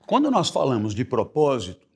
Quando nós falamos de propósito,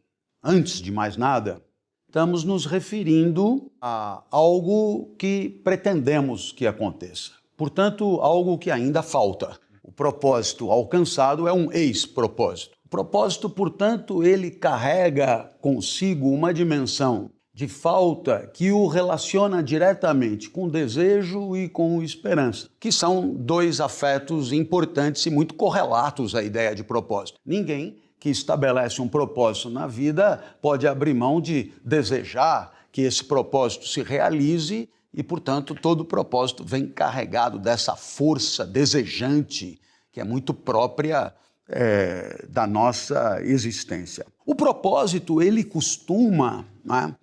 antes de mais nada, estamos nos referindo a algo que pretendemos que aconteça. Portanto, algo que ainda falta. O propósito alcançado é um ex-propósito. O propósito, portanto, ele carrega consigo uma dimensão de falta que o relaciona diretamente com desejo e com esperança, que são dois afetos importantes e muito correlatos à ideia de propósito. Ninguém que estabelece um propósito na vida pode abrir mão de desejar que esse propósito se realize e, portanto, todo propósito vem carregado dessa força desejante que é muito própria da nossa existência. O propósito, ele costuma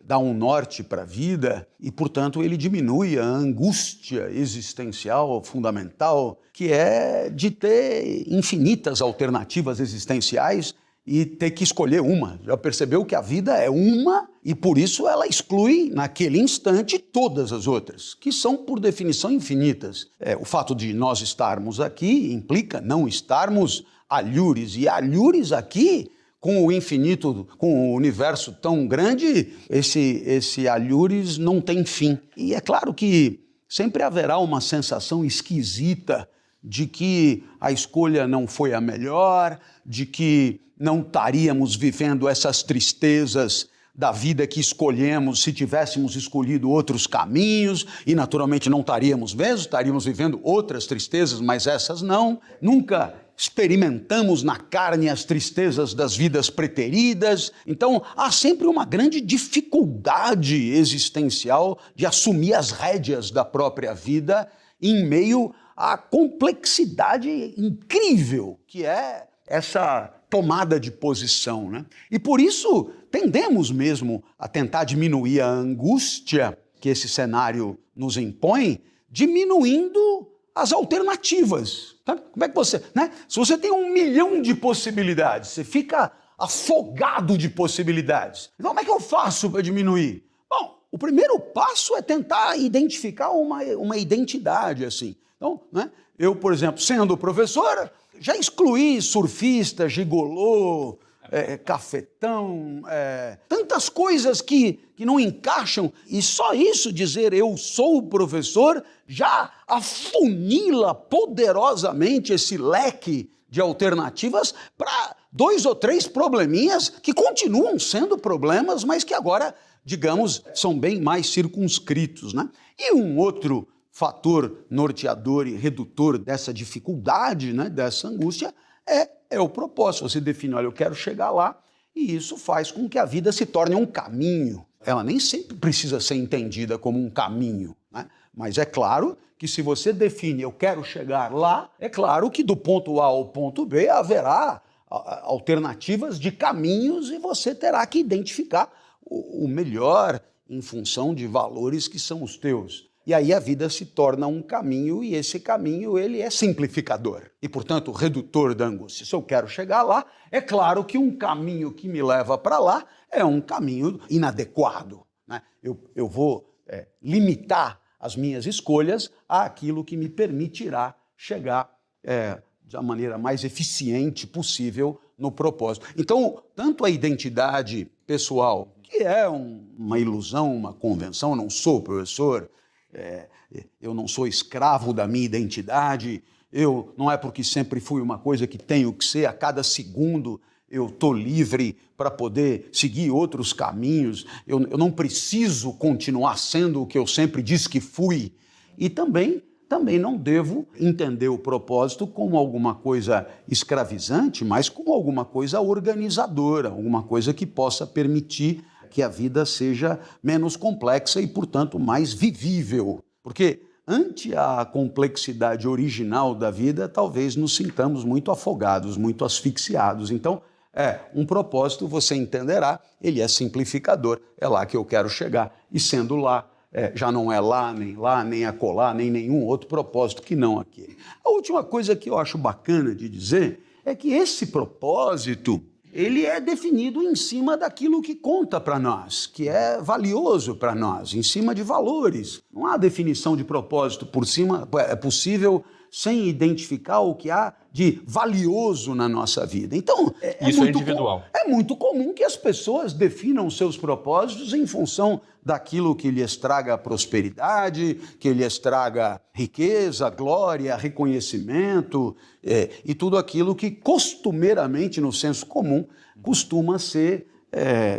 dar um norte para a vida e, portanto, ele diminui a angústia existencial fundamental, que é de ter infinitas alternativas existenciais e ter que escolher uma. Já percebeu que a vida é uma e, por isso, ela exclui, naquele instante, todas as outras, que são, por definição, infinitas. O fato de nós estarmos aqui implica não estarmos alhures, e alhures aqui, com o infinito, com o universo tão grande, esse alhures não tem fim. E é claro que sempre haverá uma sensação esquisita de que a escolha não foi a melhor, de que não estaríamos vivendo essas tristezas da vida que escolhemos se tivéssemos escolhido outros caminhos, e naturalmente não estaríamos mesmo, estaríamos vivendo outras tristezas, mas essas não. Nunca experimentamos na carne as tristezas das vidas preteridas. Então, há sempre uma grande dificuldade existencial de assumir as rédeas da própria vida em meio à complexidade incrível que é essa tomada de posição, né? E por isso tendemos mesmo a tentar diminuir a angústia que esse cenário nos impõe, diminuindo as alternativas. Sabe? Como é que você, né? Se você tem 1 milhão de possibilidades, você fica afogado de possibilidades. Então, como é que eu faço para diminuir? Bom, o primeiro passo é tentar identificar uma identidade, assim. Então, né? Eu, por exemplo, sendo professor, já excluí surfista, gigolô, cafetão, tantas coisas que não encaixam, e só isso, dizer eu sou o professor, já afunila poderosamente esse leque de alternativas para 2 ou 3 probleminhas que continuam sendo problemas, mas que agora, digamos, são bem mais circunscritos, né? E um outro fator norteador e redutor dessa dificuldade, né, dessa angústia, é o propósito. Você define, olha, eu quero chegar lá, e isso faz com que a vida se torne um caminho. Ela nem sempre precisa ser entendida como um caminho, né? Mas é claro que se você define, eu quero chegar lá, é claro que do ponto A ao ponto B haverá alternativas de caminhos e você terá que identificar o melhor em função de valores que são os teus. E aí a vida se torna um caminho, e esse caminho ele é simplificador e, portanto, redutor da angústia. Se eu quero chegar lá, é claro que um caminho que me leva para lá é um caminho inadequado, né? Eu vou limitar as minhas escolhas àquilo que me permitirá chegar da maneira mais eficiente possível no propósito. Então, tanto a identidade pessoal, que é uma ilusão, uma convenção, eu não sou professor, eu não sou escravo da minha identidade, não é porque sempre fui uma coisa que tenho que ser, a cada segundo eu estou livre para poder seguir outros caminhos, eu não preciso continuar sendo o que eu sempre disse que fui. E também não devo entender o propósito como alguma coisa escravizante, mas como alguma coisa organizadora, alguma coisa que possa permitir que a vida seja menos complexa e, portanto, mais vivível. Porque, ante a complexidade original da vida, talvez nos sintamos muito afogados, muito asfixiados. Então, um propósito, você entenderá, ele é simplificador, é lá que eu quero chegar. E sendo lá, já não é lá, nem acolá, nem nenhum outro propósito que não aquele. A última coisa que eu acho bacana de dizer é que esse propósito, ele é definido em cima daquilo que conta para nós, que é valioso para nós, em cima de valores. Não há definição de propósito por cima, é possível sem identificar o que há de valioso na nossa vida. Então, Isso é individual. É muito comum que as pessoas definam seus propósitos em função daquilo que lhes traga prosperidade, que lhes traga riqueza, glória, reconhecimento, e tudo aquilo que costumeiramente, no senso comum, costuma ser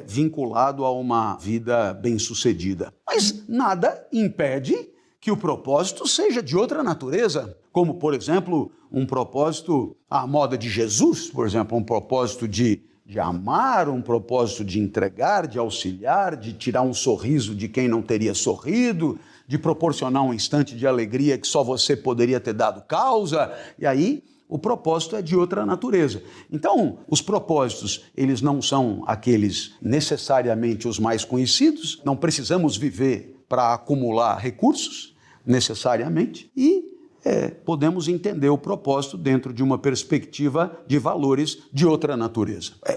vinculado a uma vida bem-sucedida. Mas nada impede que o propósito seja de outra natureza, como, por exemplo, um propósito à moda de Jesus, por exemplo, um propósito de amar, um propósito de entregar, de auxiliar, de tirar um sorriso de quem não teria sorrido, de proporcionar um instante de alegria que só você poderia ter dado causa, e aí o propósito é de outra natureza. Então, os propósitos, eles não são aqueles necessariamente os mais conhecidos, não precisamos viver para acumular recursos, necessariamente, e podemos entender o propósito dentro de uma perspectiva de valores de outra natureza.